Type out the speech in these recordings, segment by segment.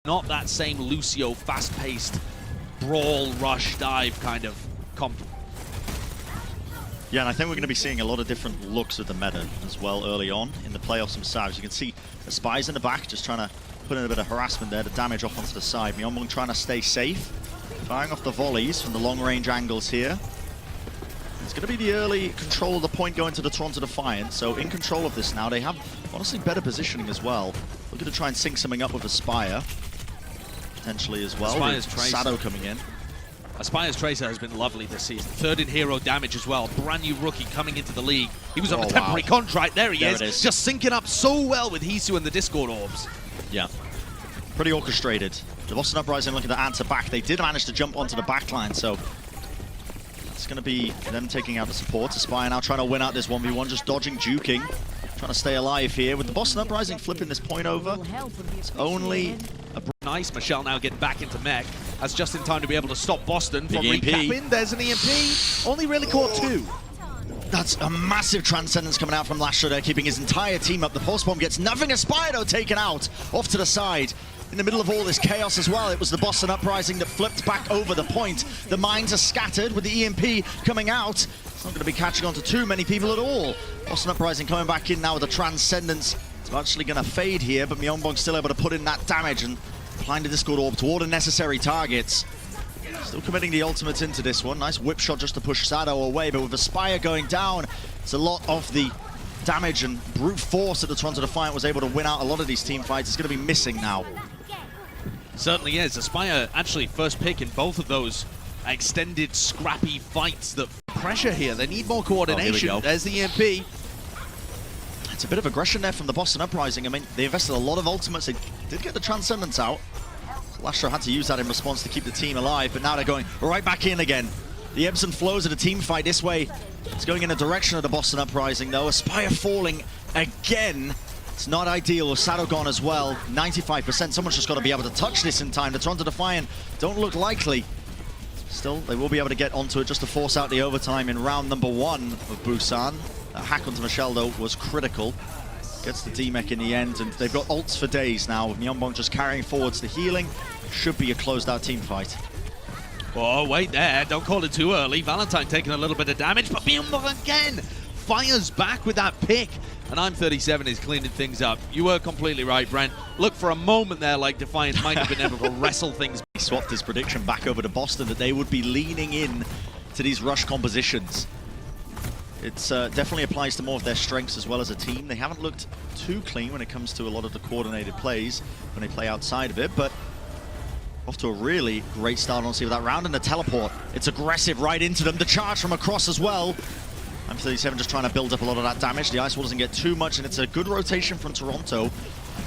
Not that same Lucio fast-paced brawl, rush, dive kind of comp. Yeah, and I think we're going to be seeing a lot of different looks of the meta as well early on in the playoffs themselves. You can see the spies in the back just trying to put in a bit of harassment there to damage off onto the side. Myeonbong trying to stay safe, firing off the volleys from the long-range angles here. It's going to be the early control of the point going to the Toronto Defiant, so in control of this now. They have, honestly, better positioning as well. Looking to try and sync something up with Aspire, potentially as well. Sado coming in. Aspire's Tracer has been lovely this season. Third in hero damage as well. Brand new rookie coming into the league. He was on a temporary contract. There he is. Just syncing up so well with Hisu and the Discord orbs. Yeah. Pretty orchestrated. The Boston Uprising looking to answer back. They did manage to jump onto the backline, so it's going to be them taking out the support. Aspire now trying to win out this 1v1, just dodging, juking, trying to stay alive here. With the Boston Uprising flipping this point over, it's only a nice. Michelle now getting back into mech. That's just in time to be able to stop Boston from EMP. recapping. There's an EMP. Only really caught 2. That's a massive transcendence coming out from Lasher there, keeping his entire team up. The pulse bomb gets nothing. Aspire though taken out off to the side. In the middle of all this chaos as well, it was the Boston Uprising that flipped back over the point. The mines are scattered with the EMP coming out. It's not going to be catching on to too many people at all. Boston Uprising coming back in now with the transcendence. It's actually going to fade here, but Myeonbong still able to put in that damage and applying the Discord Orb to all the necessary targets. Still committing the ultimates into this one. Nice whip shot just to push Sado away, but with Aspire going down, it's a lot of the damage and brute force that the Toronto Defiant was able to win out a lot of these team fights. It's going to be missing now. Certainly is. Aspire actually first pick in both of those extended scrappy fights. The pressure here, they need more coordination. Oh, there's the EMP. It's a bit of aggression there from the Boston Uprising. I mean, they invested a lot of ultimates. They did get the Transcendence out. Lasher had to use that in response to keep the team alive, but now they're going right back in again. The ebbs and flows of the team fight this way. It's going in the direction of the Boston Uprising, though. Aspire falling again. It's not ideal. Sado gone as well. 95%. Someone's just got to be able to touch this in time. The Toronto Defiant don't look likely. Still, they will be able to get onto it just to force out the overtime in round number 1 of Busan. That hack onto Michelle, though, was critical. Gets the D-Mech in the end, and they've got ults for days now. With Myeonbong just carrying forwards the healing. Should be a closed-out team fight. Oh, wait there. Don't call it too early. Valentine taking a little bit of damage, but Myeonbong again fires back with that pick. And I'm 37 is cleaning things up. You were completely right, Brent. Look, for a moment there, like Defiant might have been able to wrestle things. He swapped his prediction back over to Boston that they would be leaning in to these rush compositions. It definitely applies to more of their strengths as well as a team. They haven't looked too clean when it comes to a lot of the coordinated plays when they play outside of it, but off to a really great start, honestly, with that round and the teleport. It's aggressive right into them. The charge from across as well. I'm 37 just trying to build up a lot of that damage. The Ice Wall doesn't get too much, and it's a good rotation from Toronto.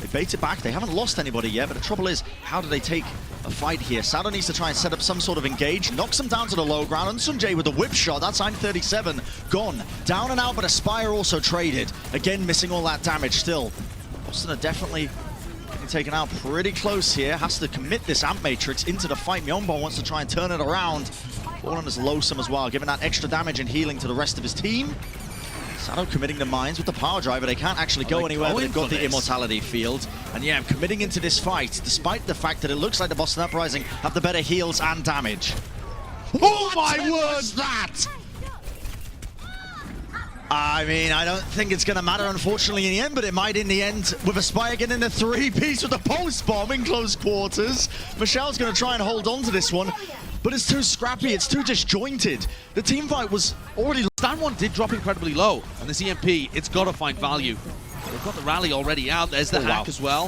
They bait it back. They haven't lost anybody yet, but the trouble is, how do they take a fight here? Sado needs to try and set up some sort of engage, knocks them down to the low ground, and Sunjae with the whip shot. That's I'm 37 gone. Down and out, but Aspire also traded. Again, missing all that damage still. Boston are definitely getting taken out pretty close here. Has to commit this Amp Matrix into the fight. Myeonbong wants to try and turn it around. Fallen is loathsome as well, giving that extra damage and healing to the rest of his team. Sado committing the mines with the power driver. They can't actually go anywhere, but they've got the immortality field. And yeah, committing into this fight, despite the fact that it looks like the Boston Uprising have the better heals and damage. Oh my word, that! I mean, I don't think it's going to matter, unfortunately, in the end, but it might in the end with Aspire getting the 3-piece with the pulse bomb in close quarters. Michelle's going to try and hold on to this one, but it's too scrappy, it's too disjointed. The team fight was already... Stand 1 did drop incredibly low, and this EMP, it's got to find value. They've got the rally already out. There's the hack as well.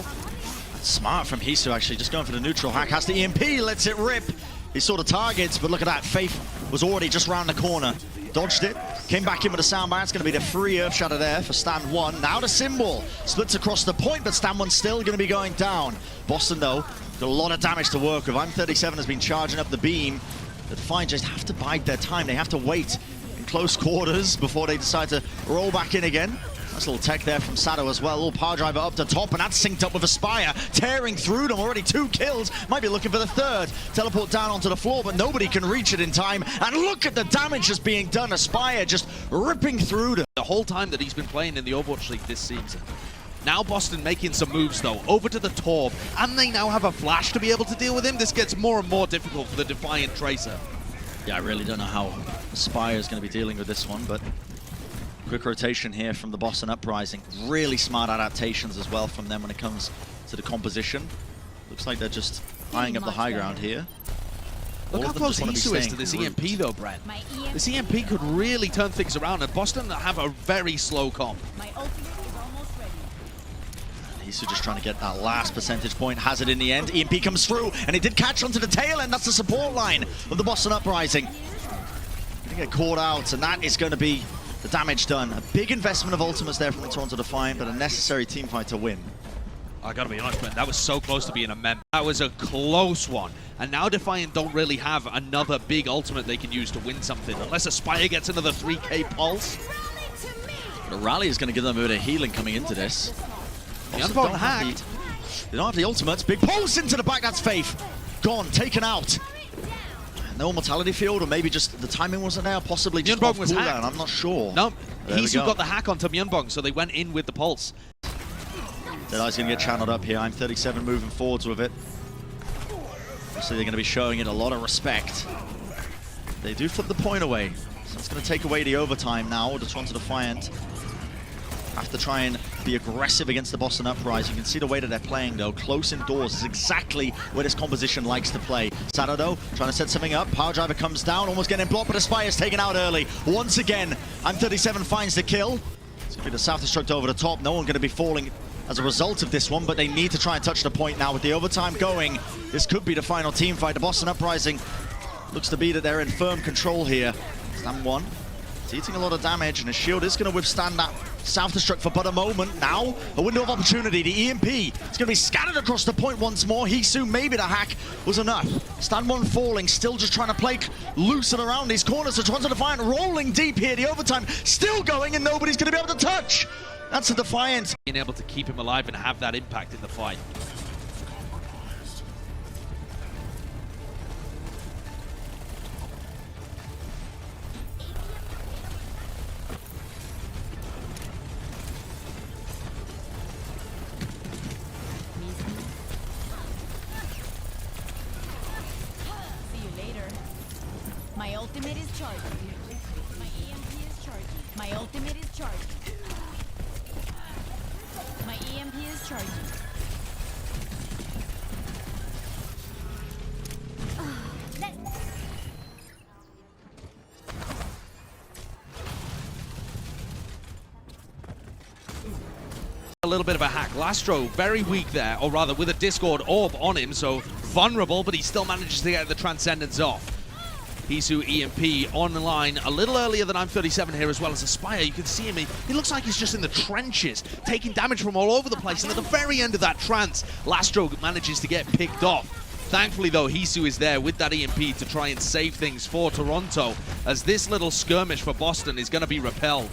That's smart from Hisu, actually, just going for the neutral hack. Has the EMP, lets it rip. He saw the targets, but look at that. Faith was already just round the corner. Dodged it, came back in with a soundbite. It's going to be the free Earth Shatter there for Stand 1. Now the Symbol splits across the point, but Stand 1's still going to be going down. Boston, though, got a lot of damage to work with. I'm 37 has been charging up the beam. The Defiant just have to bide their time. They have to wait in close quarters before they decide to roll back in again. Nice little tech there from Sado as well. Little power driver up to top, and that's synced up with Aspire, tearing through them. Already 2 kills. Might be looking for the 3rd. Teleport down onto the floor, but nobody can reach it in time. And look at the damage that's being done. Aspire just ripping through them. The whole time that he's been playing in the Overwatch League this season, Now Boston making some moves though, over to the Torb, and they now have a flash to be able to deal with him. This gets more and more difficult for the Defiant Tracer. Yeah, I really don't know how Spire is going to be dealing with this one, but quick rotation here from the Boston Uprising. Really smart adaptations as well from them when it comes to the composition. Looks like they're just eyeing up the high ground here. Look how close Hisu is to this EMP though, Brent. This EMP could really turn things around, and Boston have a very slow comp. Hisu just trying to get that last percentage point, has it in the end. EMP comes through, and it did catch onto the tail end. That's the support line of the Boston Uprising. Gonna get caught out, and that is going to be the damage done. A big investment of ultimates there from the Toronto Defiant, but a necessary teamfight to win. I gotta be honest, man, that was so close to being a mem. That was a close one. And now Defiant don't really have another big ultimate they can use to win something, unless Aspire gets another 3k pulse. The rally is going to give them a bit of healing coming into this. The Unbound hacked. They don't have the ultimates. Big pulse into the back, that's Faith. Gone, taken out. No mortality field, or maybe just the timing wasn't there, possibly just off cooldown, I'm not sure. No, Hisu got the hack onto Myeonbong, so they went in with the pulse. Deadeye's going to get channeled up here. I'm 37 moving forwards with it. Obviously, they're going to be showing it a lot of respect. They do flip the point away, so it's going to take away the overtime now. The Toronto Defiant have to try and be aggressive against the Boston Uprising. You can see the way that they're playing, though. Close indoors is exactly where this composition likes to play. Sato, though, trying to set something up. Power Driver comes down, almost getting blocked, but Aspire's taken out early. Once again, I'm 37 finds the kill. It's going to be the Self-Destruct over the top. No one going to be falling as a result of this one, but they need to try and touch the point now with the overtime going. This could be the final team fight. The Boston Uprising looks to be that they're in firm control here. Stand one. It's eating a lot of damage, and his shield is going to withstand that self-destruct for but a moment. Now, a window of opportunity. The EMP is going to be scattered across the point once more. Hisu, maybe the hack was enough. Stand one falling, still just trying to play loose and around these corners. So Toronto Defiant rolling deep here. The overtime still going, and nobody's going to be able to touch. That's a Defiant. Being able to keep him alive and have that impact in the fight. My ultimate is charging. My EMP is charging. My ultimate is charging. My EMP is charging. A little bit of a hack. Lastro very weak there, or rather with a Discord orb on him, so vulnerable, but he still manages to get the Transcendence off. Hisu EMP online a little earlier than I'm 37 here, as well as Aspire. You can see him, he looks like he's just in the trenches, taking damage from all over the place, and at the very end of that trance, Lastro manages to get picked off. Thankfully though, Hisu is there with that EMP to try and save things for Toronto, as this little skirmish for Boston is going to be repelled.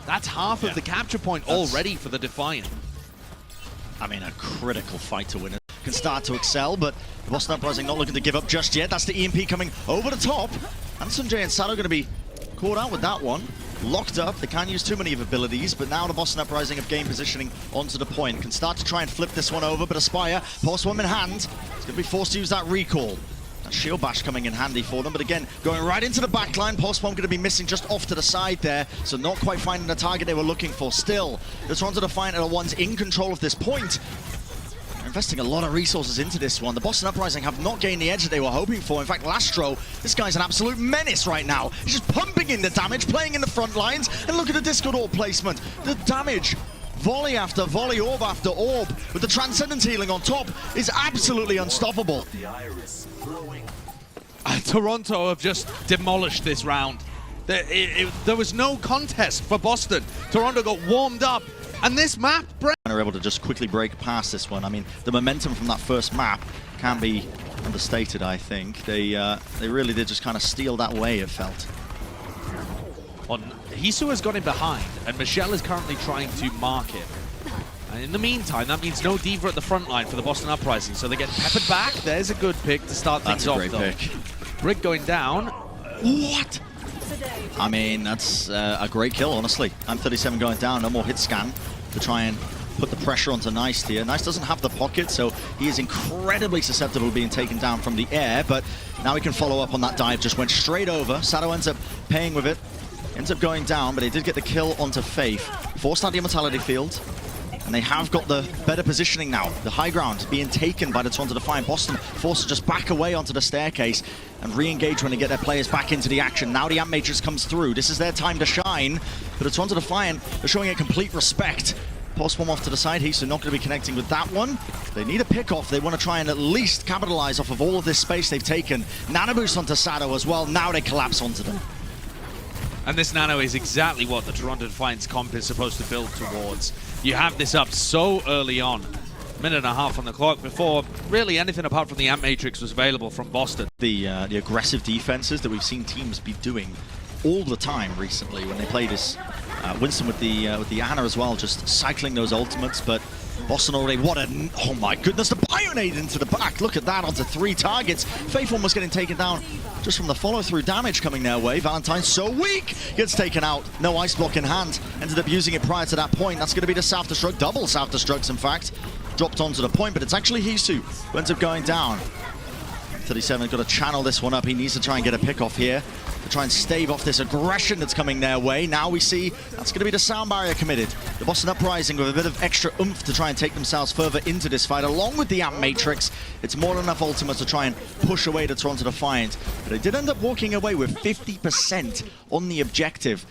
That's half of the capture point already for the Defiant. I mean, a critical fight to win it. Can start to excel, but the Boston Uprising not looking to give up just yet. That's the EMP coming over the top. And Sunjay and Sato going to be caught out with that one. Locked up. They can't use too many of abilities, but now the Boston Uprising have gained positioning onto the point. Can start to try and flip this one over, but Aspire, Pulse Bomb in hand, is going to be forced to use that recall. That shield bash coming in handy for them, but again, going right into the backline. Pulse Bomb going to be missing just off to the side there, so not quite finding the target they were looking for. Still, the Toronto Defiant are the ones in control of this point. Investing a lot of resources into this one. The Boston Uprising have not gained the edge that they were hoping for. In fact, Lastro, this guy's an absolute menace right now. He's just pumping in the damage, playing in the front lines, and look at the Discord orb placement. The damage, volley after volley, orb after orb, with the Transcendence healing on top, is absolutely unstoppable. Toronto have just demolished this round. There was no contest for Boston. Toronto got warmed up. And this map, Brent, are able to just quickly break past this one. I mean, the momentum from that first map can be understated, I think. They really did just kind of steal that way, it felt. Hisu has got him behind, and Michelle is currently trying to mark him. And in the meantime, that means no Diva at the front line for the Boston Uprising, so they get peppered back. There's a good pick to start things off, though. That's a great pick. Brick going down. What? I mean, that's a great kill, honestly. I'm 37 going down, no more hit scan to try and put the pressure onto Nice here. Nice doesn't have the pocket, so he is incredibly susceptible to being taken down from the air, but now he can follow up on that dive, just went straight over. Sado ends up paying with it, ends up going down, but he did get the kill onto Faith. Forced out the Immortality Field, and they have got the better positioning now. The high ground being taken by the Toronto Defiant. Boston forced to just back away onto the staircase and re-engage when they get their players back into the action. Now the Amp Matrix comes through. This is their time to shine, but the Toronto Defiant are showing it complete respect. Post bomb off to the side. He's not going to be connecting with that one. They need a pick-off. They want to try and at least capitalize off of all of this space they've taken. Nano boost onto Sado as well. Now they collapse onto them. And this nano is exactly what the Toronto Defiant's comp is supposed to build towards. You have this up so early on, minute and a half on the clock, before really anything apart from the Amp Matrix was available from Boston. The aggressive defenses that we've seen teams be doing all the time recently when they play this. Winston with the Ana as well, just cycling those ultimates, but Boston already, oh my goodness, the Bionade into the back. Look at that, onto 3 targets. Faithful was getting taken down just from the follow-through damage coming their way. Valentine's so weak, gets taken out. No ice block in hand, ended up using it prior to that point. That's going to be the self-destruct, double self-destructs in fact. Dropped onto the point, but it's actually Hisu who ends up going down. 37 got to channel this one up. He needs to try and get a pick off here to try and stave off this aggression that's coming their way. Now we see that's going to be the sound barrier committed. The Boston Uprising with a bit of extra oomph to try and take themselves further into this fight, along with the Amp Matrix. It's more than enough ultimates to try and push away the Toronto Defiant. But they did end up walking away with 50% on the objective.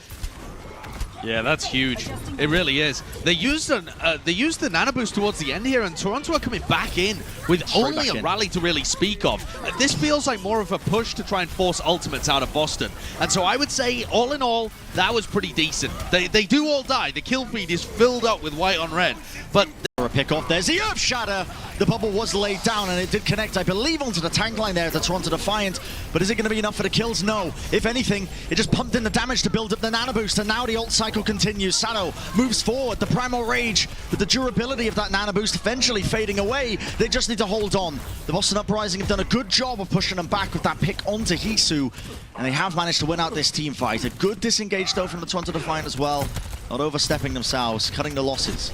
Yeah, that's huge. It really is. They used the nano boost towards the end here, and Toronto are coming back in with only a rally to really speak of. This feels like more of a push to try and force ultimates out of Boston. And so I would say, all in all, that was pretty decent. They do all die. The kill feed is filled up with white on red, but a pick off. There's the Earth Shatter. The bubble was laid down and it did connect, I believe, onto the tank line there at the Toronto Defiant. But is it going to be enough for the kills? No. If anything, it just pumped in the damage to build up the nano boost, and now the ult cycle continues. Sado moves forward. The Primal Rage, with the durability of that nano boost eventually fading away, they just need to hold on. The Boston Uprising have done a good job of pushing them back with that pick onto Hisu, and they have managed to win out this team fight. A good disengage though from the Toronto Defiant as well. Not overstepping themselves, cutting the losses.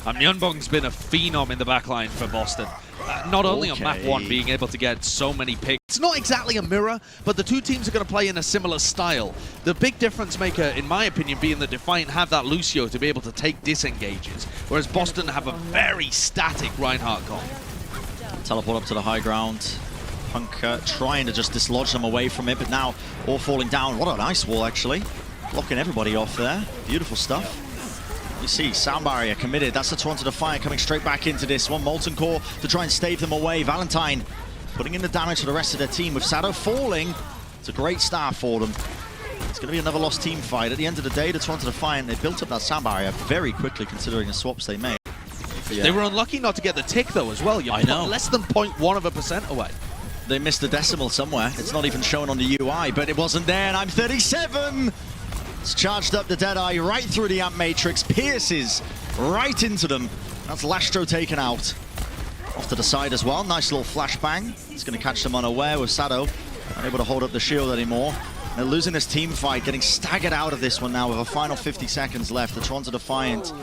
Myunbong's been a phenom in the backline for Boston. Not only on map 1 being able to get so many picks. It's not exactly a mirror, but the two teams are going to play in a similar style. The big difference maker, in my opinion, being the Defiant have that Lucio to be able to take disengages, whereas Boston have a very static Reinhardt comp. Teleport up to the high ground. Punk trying to just dislodge them away from it, but now all falling down. What a nice wall, actually. Blocking everybody off there. Beautiful stuff. You see, sound barrier committed. That's the Toronto Defiant coming straight back into this one. Molten Core to try and stave them away. Valentine putting in the damage for the rest of their team with Sado falling. It's a great start for them. It's going to be another lost team fight. At the end of the day, the Toronto Defiant, they built up that sound barrier very quickly considering the swaps they made. Yeah. They were unlucky not to get the tick though as well. You're less than 0.1% away. They missed the decimal somewhere. It's not even shown on the UI, but it wasn't there, and I'm 37! It's charged up the Deadeye right through the Amp Matrix, pierces right into them. That's Lastro taken out. Off to the side as well, nice little flashbang. It's going to catch them unaware with Sado. Not able to hold up the shield anymore. They're losing this team fight, getting staggered out of this one now with a final 50 seconds left. The Toronto Defiant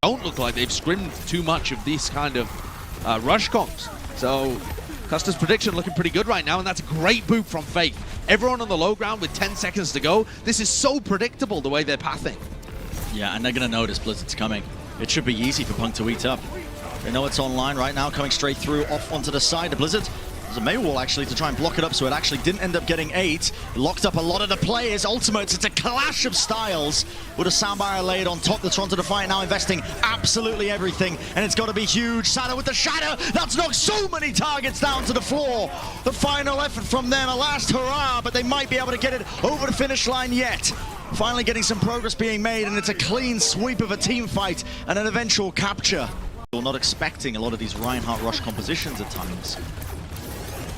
don't look like they've scrimmed too much of these kind of rush comps. So Custer's prediction looking pretty good right now, and that's a great boot from Faith. Everyone on the low ground with 10 seconds to go. This is so predictable the way they're pathing. Yeah, and they're going to notice Blizzard's coming. It should be easy for Punk to eat up. They know it's online right now, coming straight through, off onto the side. The Blizzard, there's a May wall actually to try and block it up, so it actually didn't end up getting 8. It locked up a lot of the players. Ultimates, it's a clash of styles with a sound barrier laid on top. The Toronto Defiant now investing absolutely everything, and it's got to be huge. Sado with the shatter, that's knocked so many targets down to the floor. The final effort from them, a last hurrah, but they might be able to get it over the finish line yet. Finally getting some progress being made, and it's a clean sweep of a team fight and an eventual capture. We're not expecting a lot of these Reinhardt rush compositions at times.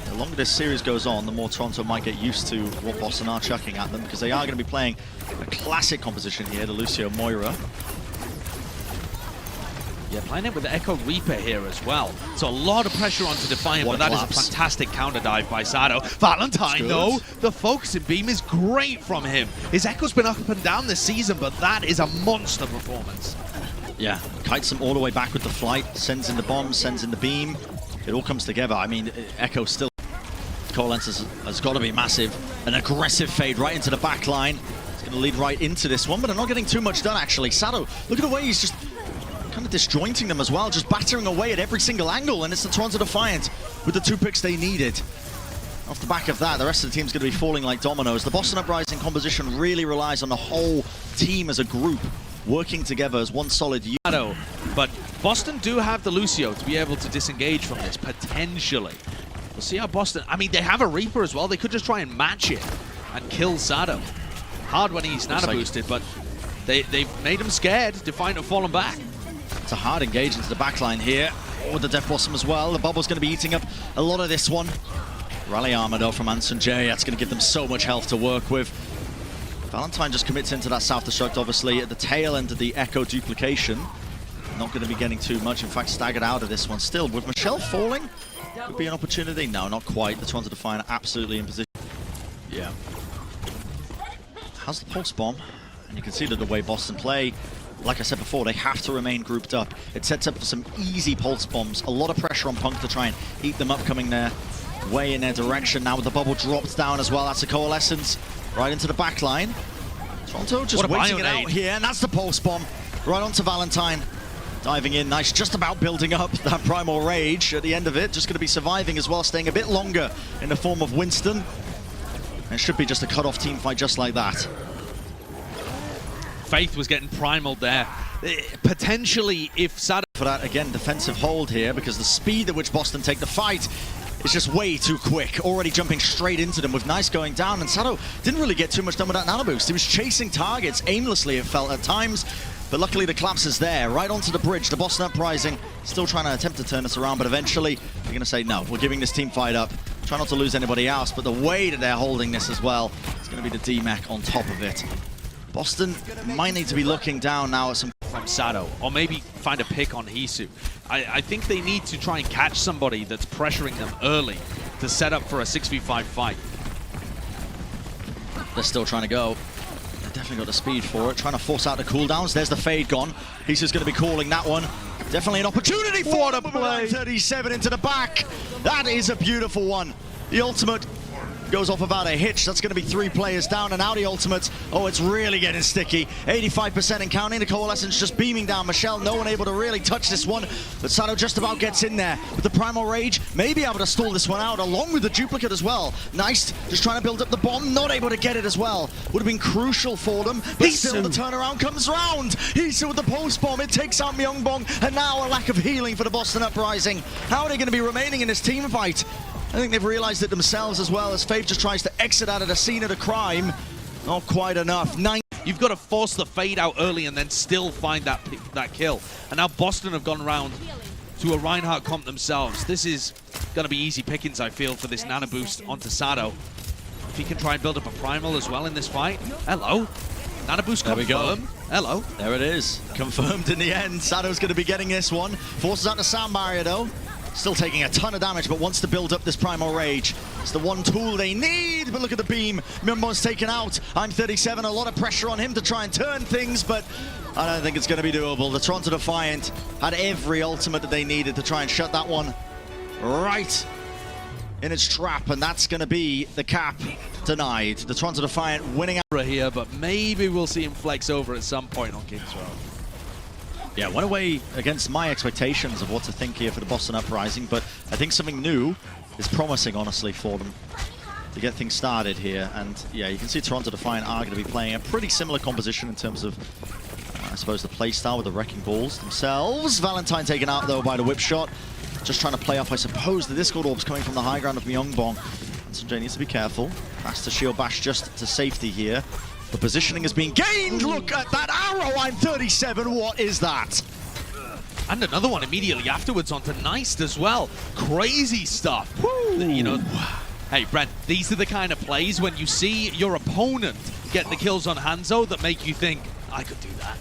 The longer this series goes on, the more Toronto might get used to what Boston are chucking at them, because they are going to be playing a classic composition here, the Lucio Moira. Yeah, playing it with the Echo Reaper here as well. So a lot of pressure onto Defiant, but that is a fantastic counter dive by Sado. Valentine, though, the focusing beam is great from him. His Echo's been up and down this season, but that is a monster performance. Yeah, kites them all the way back with the flight, sends in the bomb, sends in the beam. It all comes together. I mean, Echo still... Coalescence has got to be massive. An aggressive fade right into the back line. It's going to lead right into this one, but they're not getting too much done, actually. Sado, look at the way he's just kind of disjointing them as well, just battering away at every single angle, and it's the Toronto Defiant with the 2 picks they needed. Off the back of that, the rest of the team's going to be falling like dominoes. The Boston Uprising composition really relies on the whole team as a group working together as one solid unit. But Boston do have the Lucio to be able to disengage from this, potentially. We'll see how Boston... I mean, they have a Reaper as well. They could just try and match it and kill Sado. Hard when he's nano-boosted, but they've made him scared. Defiant have fallen back. It's a hard engage into the backline here with the Death Blossom as well. The bubble's going to be eating up a lot of this one. Rally armor though from Anson J. That's going to give them so much health to work with. Valentine just commits into that self-destruct, obviously, at the tail end of the Echo duplication. Not going to be getting too much, in fact, staggered out of this one. Still, with Michelle falling, could be an opportunity. No, not quite. The Toronto Defiant absolutely in position. Yeah. Has the pulse bomb, and you can see that the way Boston play, like I said before, they have to remain grouped up. It sets up for some easy pulse bombs. A lot of pressure on Punk to try and eat them up coming their way in their direction. Now with the bubble dropped down as well, that's a Coalescence right into the back line. Toronto just waiting it out here, and that's the pulse bomb right onto Valentine. Diving in, nice, just about building up that Primal Rage at the end of it. Just going to be surviving as well, staying a bit longer in the form of Winston. And it should be just a cut-off team fight just like that. Faith was getting primaled there. Potentially, if Sado... For that, again, defensive hold here, because the speed at which Boston take the fight is just way too quick. Already jumping straight into them with Nice going down, and Sado didn't really get too much done with that nano boost. He was chasing targets aimlessly, it felt at times, but luckily the collapse is there, right onto the bridge. The Boston Uprising still trying to attempt to turn this around, but eventually they're going to say, no, we're giving this team fight up. Try not to lose anybody else, but the way that they're holding this as well, it's going to be the DMAC on top of it. Boston might need to be looking down now at some... From Sado, or maybe find a pick on Hisu. I think they need to try and catch somebody that's pressuring them early to set up for a 6v5 fight. They're still trying to go. They've definitely got the speed for it, trying to force out the cooldowns. There's the fade gone. Hisu's going to be calling that one. Definitely an opportunity for them. 37 into the back. That is a beautiful one. The ultimate goes off about a hitch. That's going to be 3 players down, and now the ultimate. Oh, it's really getting sticky. 85% and counting. The Coalescence just beaming down. Michelle, no one able to really touch this one, but Sado just about gets in there with the Primal Rage. Maybe able to stall this one out, along with the duplicate as well. Nice, just trying to build up the bomb. Not able to get it as well. Would have been crucial for them, but still the turnaround comes round. Hisu with the pulse bomb. It takes out Myungbong, and now a lack of healing for the Boston Uprising. How are they going to be remaining in this team fight? I think they've realized it themselves as well, as Faith just tries to exit out of the scene of the crime. Not quite enough. You've got to force the fade out early and then still find that kill. And now Boston have gone around to a Reinhardt comp themselves. This is going to be easy pickings, I feel, for this nano boost onto Sado. If he can try and build up a primal as well in this fight. Hello. Nano boost confirmed. There we go. Hello. There it is. Confirmed in the end. Sado's going to be getting this one. Forces out the sound barrier though. Still taking a ton of damage, but wants to build up this Primal Rage. It's the one tool they need, but look at the beam. Myungbong's taken out. I'm 37, a lot of pressure on him to try and turn things, but I don't think it's going to be doable. The Toronto Defiant had every ultimate that they needed to try and shut that one right in its trap, and that's going to be the cap denied. The Toronto Defiant winning out here, but maybe we'll see him flex over at some point on King's Row. Yeah, went away against my expectations of what to think here for the Boston Uprising, but I think something new is promising, honestly, for them to get things started here. And yeah, you can see Toronto Defiant are going to be playing a pretty similar composition in terms of, I suppose, the play style with the Wrecking Balls themselves. Valentine taken out, though, by the whip shot. Just trying to play off, I suppose, the Discord Orbs coming from the high ground of Myungbong. And Sanjay needs to be careful. Has to shield bash just to safety here. The positioning has been gained. Look at that arrow. I'm 37. What is that? And another one immediately afterwards onto Nice as well. Crazy stuff. Woo. You know, hey, Brent, these are the kind of plays when you see your opponent get the kills on Hanzo that make you think, I could do that.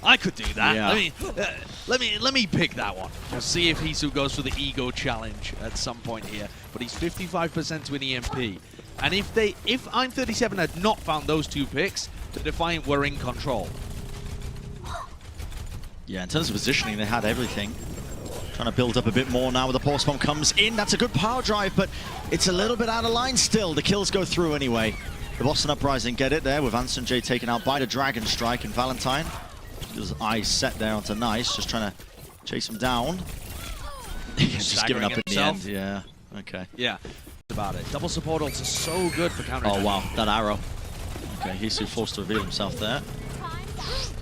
I could do that. Yeah. Let me pick that one. We'll see if Hisu goes for the ego challenge at some point here. But he's 55% to an EMP. And if I'm 37 had not found those 2 picks, the Defiant were in control. Yeah, in terms of positioning, they had everything. Trying to build up a bit more now with the pulse bomb comes in. That's a good power drive, but it's a little bit out of line still. The kills go through anyway. The Boston Uprising get it there with Anson J taken out by the Dragon Strike, and Valentine. His eyes set there onto Nice, just trying to chase him down. Just giving up in the end. Yeah, okay. Yeah, about it. Double support ults are so good for countering. Oh wow, that arrow. Okay, Hisu forced to reveal himself there.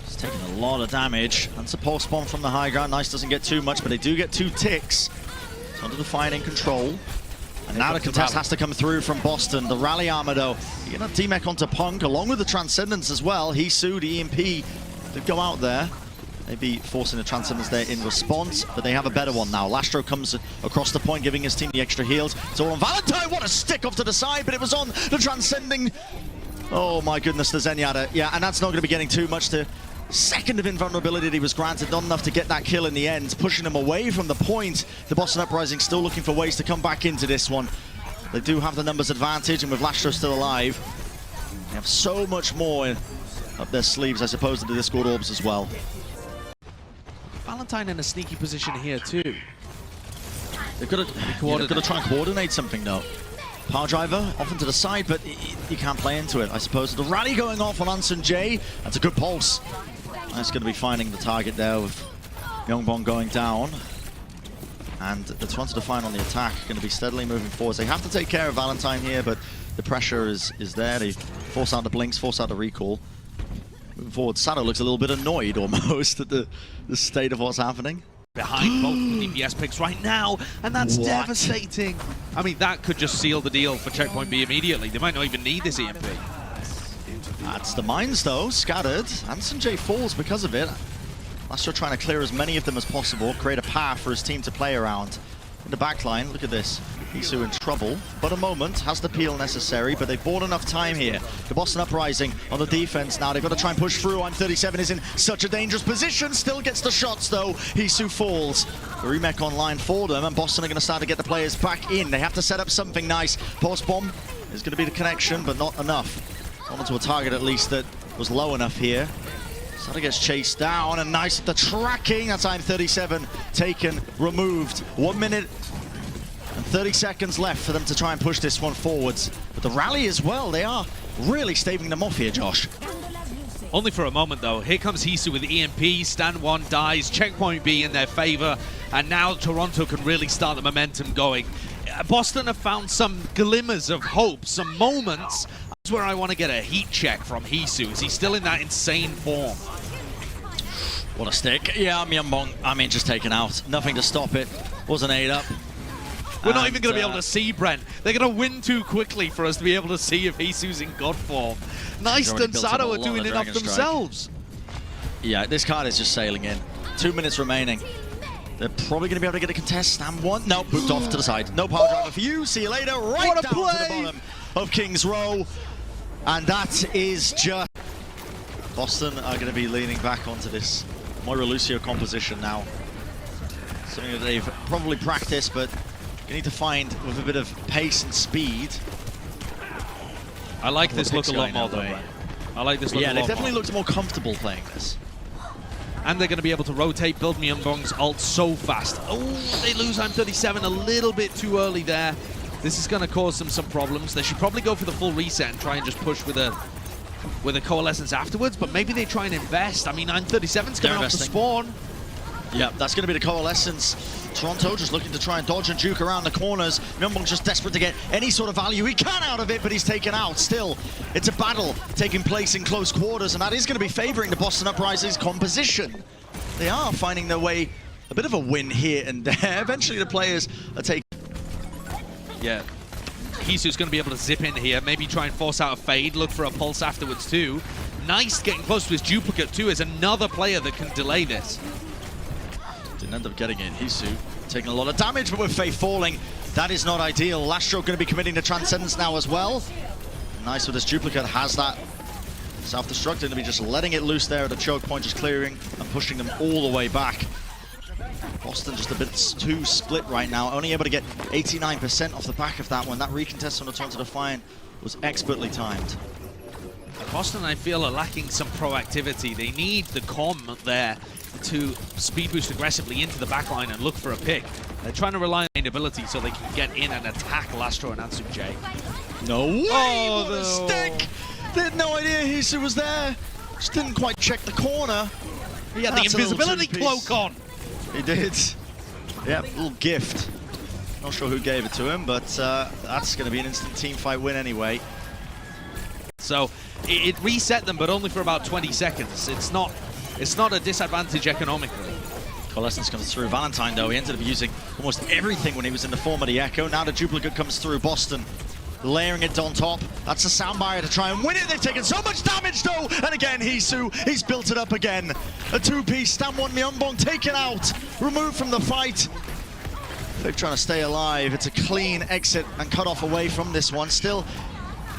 He's taking a lot of damage. And support spawn from the high ground. Nice doesn't get too much, but they do get 2 ticks. It's under Defiant in control. And now the contest has to come through from Boston. The rally armor though. You're gonna D-mech onto Punk along with the Transcendence as well. Hisu, the EMP, they go out there. Maybe forcing the Transcendence there in response, but they have a better one now. Lastro comes across the point, giving his team the extra heals. It's all on Valentine. What a stick off to the side, but it was on the Transcending. Oh my goodness, the Zenyatta. Yeah, and that's not going to be getting too much. To second of invulnerability that he was granted, not enough to get that kill in the end, pushing him away from the point. The Boston Uprising still looking for ways to come back into this one. They do have the numbers advantage, and with Lastro still alive, they have so much more up their sleeves, I suppose, than the Discord Orbs as well. Valentine in a sneaky position here too. They've got to try and coordinate something though. Power driver off into the side, but you can't play into it, I suppose. The rally going off on Anson J. That's a good pulse. That's going to be finding the target there with Myungbong going down. And the Toronto Defiant on the attack going to be steadily moving forwards. They have to take care of Valentine here, but the pressure is there. They force out the blinks, force out the recall. Moving forward, Sato looks a little bit annoyed almost at the state of what's happening. Behind both DPS picks right now, and that's devastating. I mean, that could just seal the deal for Checkpoint B immediately. They might not even need this EMP. That's the mines though, scattered. Anson J falls because of it. Lastro trying to clear as many of them as possible, create a path for his team to play around. In the backline, look at this. Hisu in trouble, but a moment, has the peel necessary, but they've bought enough time here. The Boston Uprising on the defense now, they've got to try and push through. I'm37 is in such a dangerous position, still gets the shots though. Hisu falls. The remech online for them, and Boston are going to start to get the players back in. They have to set up something nice. Pulse bomb is going to be the connection, but not enough. Onto a target at least that was low enough here. Sato gets chased down, and nice at the tracking. That's I'm37 taken, removed. 1 minute and 30 seconds left for them to try and push this one forwards. But the rally as well, they are really staving them off here, Josh. Only for a moment though. Here comes Hisu with EMP, stand 1 dies, Checkpoint B in their favor, and now Toronto can really start the momentum going. Boston have found some glimmers of hope, some moments. That's where I want to get a heat check from Hisu. Is he still in that insane form? What a stick. Yeah, Myungbong, I mean, just taken out. Nothing to stop it. Wasn't 8 up. We're not even going to be able to see Brent. They're going to win too quickly for us to be able to see if Hisu's in god form. Nice and Sato are doing enough themselves. Yeah, this card is just sailing in. 2 minutes remaining. They're probably going to be able to get a contest. Stand 1. No, booped off to the side. No power driver for you. See you later. Right down to the bottom of King's Row. And that is just... Boston are going to be leaning back onto this Moira Lucio composition now. Something that they've probably practiced, but you need to find with a bit of pace and speed. I like this look a lot more though, right? I like this look a lot more. Yeah, they definitely looked more comfortable playing this. And they're going to be able to rotate, build Myungbong's ult so fast. Oh, they lose I'm37 a little bit too early there. This is going to cause them some problems. They should probably go for the full reset and try and just push with a coalescence afterwards, but maybe they try and invest. I mean, I'm37's coming off the spawn. Yeah, that's going to be the coalescence. Toronto just looking to try and dodge and juke around the corners. Myungbong's just desperate to get any sort of value he can out of it, but he's taken out. Still, it's a battle taking place in close quarters, and that is going to be favoring the Boston Uprising's composition. They are finding their way a bit of a win here and there. Eventually, the players are taking... Yeah. Hisu's going to be able to zip in here, maybe try and force out a fade, look for a pulse afterwards too. Nice getting close to his duplicate too, as another player that can delay this. Didn't end up getting it. Hisu taking a lot of damage, but with Faith falling, that is not ideal. Lastro going to be committing to Transcendence now as well. Nice with his duplicate, has that self-destruct, going to be just letting it loose there at the choke point, just clearing and pushing them all the way back. Boston just a bit too split right now, only able to get 89% off the back of that one. That recontest on the Toronto Defiant was expertly timed. Boston, I feel, are lacking some proactivity. They need the comm there. to speed boost aggressively into the backline and look for a pick. They're trying to rely on ability so they can get in and attack Lastro and Ansem J. No way! Oh, What a stick! They had no idea Hisu was there. Just didn't quite check the corner. He had the invisibility cloak on. He did. Yeah, little gift. Not sure who gave it to him, but that's going to be an instant team fight win anyway. So it reset them, but only for about 20 seconds. It's not a disadvantage economically. Coalescence comes through. Valentine, though, he ended up using almost everything when he was in the form of the Echo. Now the duplicate comes through. Boston layering it on top. That's a sound barrier to try and win it. They've taken so much damage, though. And again, Hisu, he's built it up again. A two-piece. Stam 1 Myeongbong taken out. Removed from the fight. They're trying to stay alive. It's a clean exit and cut off away from this one. Still,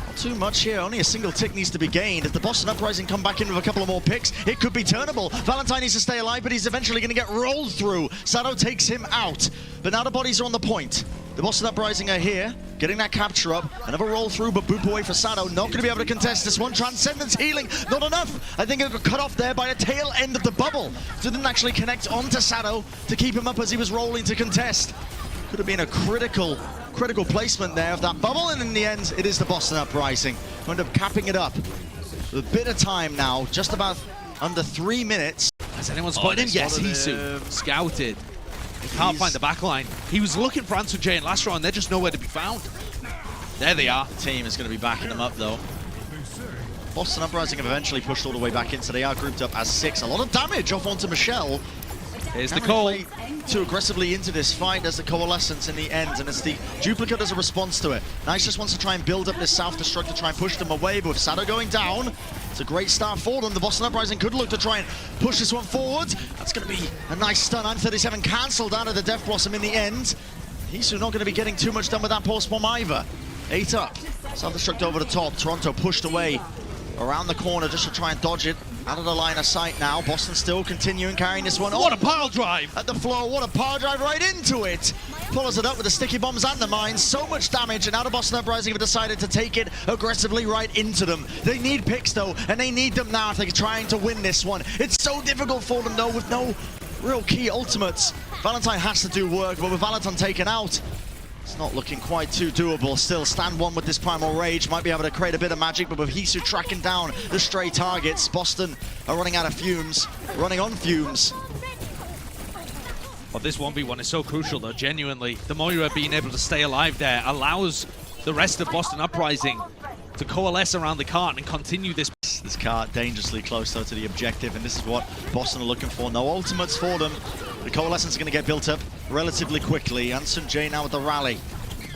not too much here. Only a single tick needs to be gained. If the Boston Uprising come back in with a couple of more picks, it could be turnable. Valentine needs to stay alive, but he's eventually going to get rolled through. Sado takes him out. But now the bodies are on the point. The Boston Uprising are here, getting that capture up. Another roll through, but boop away for Sado. Not going to be able to contest this one. Transcendence healing, not enough. I think it got cut off there by the tail end of the bubble. So it didn't actually connect onto Sado to keep him up as he was rolling to contest. Could have been a critical placement there of that bubble, and in the end, it is the Boston Uprising who end up capping it up. With a bit of time now, just about under 3 minutes. Has anyone spotted him? Yes, Hisu. Scouted. He can't find the backline. He was looking for Ansem J and Lastro, and they're just nowhere to be found. There they are. The team is going to be backing them up, though. Boston Uprising have eventually pushed all the way back in, so they are grouped up as 6. A lot of damage off onto Michelle. Here's the call. Too aggressively into this fight as the Coalescence in the end, and it's the duplicate as a response to it. Nice just wants to try and build up this self-destruct to try and push them away, but with Sado going down, it's a great start for them. The Boston Uprising could look to try and push this one forward. That's going to be a nice stun. I'm 37 cancelled out of the Death Blossom in the end. Hisu not going to be getting too much done with that pulse bomb either. 8 up. Self-destruct over the top. Toronto pushed away around the corner just to try and dodge it. Out of the line of sight now. Boston still continuing carrying this one. What a pile drive! At the floor, what a power drive right into it. Follows it up with the sticky bombs and the mines. So much damage, and now the Boston Uprising have decided to take it aggressively right into them. They need picks though, and they need them now if they're trying to win this one. It's so difficult for them though with no real key ultimates. Valentine has to do work, but with Valentine taken out, it's not looking quite too doable. Still, stand 1 with this Primal Rage. Might be able to create a bit of magic, but with Hisu tracking down the stray targets, Boston are running out of fumes. Running on fumes. Well, this 1v1 is so crucial, though, genuinely. The Moira being able to stay alive there allows the rest of Boston Uprising to coalesce around the cart and continue this. This cart dangerously close, though, to the objective, and this is what Boston are looking for. No ultimates for them. The Coalescence are going to get built up relatively quickly. Ansem J now with the rally.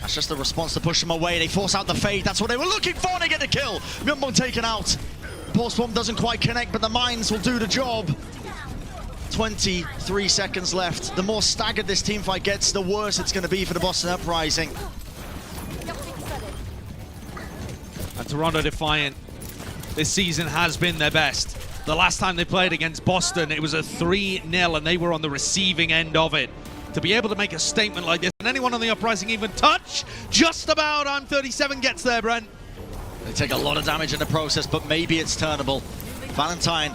That's just the response to push them away. They force out the fade. That's what they were looking for, and they get the kill. Myeongbong taken out. Pulse bomb doesn't quite connect, but the mines will do the job. 23 seconds left. The more staggered this teamfight gets, the worse it's going to be for the Boston Uprising. And Toronto Defiant, this season has been their best. The last time they played against Boston, it was a 3-0, and they were on the receiving end of it. To be able to make a statement like this, and anyone on the Uprising even touch? Just about. I'm 37 gets there, Brent. They take a lot of damage in the process, but maybe it's turnable. Valentine,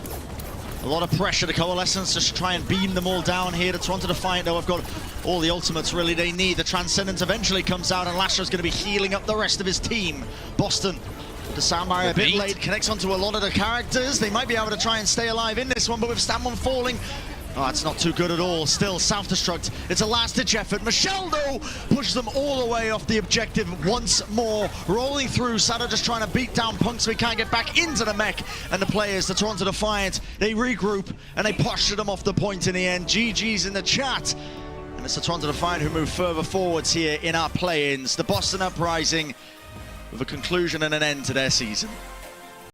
a lot of pressure to Coalescence, just try and beam them all down here. To Toronto Defiant, though, have got all the ultimates really they need. The Transcendence eventually comes out, and Lasher's going to be healing up the rest of his team. Boston, the sound barrier a bit late, connects onto a lot of the characters. They might be able to try and stay alive in this one, but with Stam 1 falling, oh, it's not too good at all. Still, self-destruct. It's a last-ditch effort. Michelle, though, pushes them all the way off the objective once more. Rolling through. Sado just trying to beat down Punk so he can't get back into the mech. And the players, the Toronto Defiant, they regroup and they posture them off the point in the end. GG's in the chat. And it's the Toronto Defiant who move further forwards here in our play-ins. The Boston Uprising with a conclusion and an end to their season.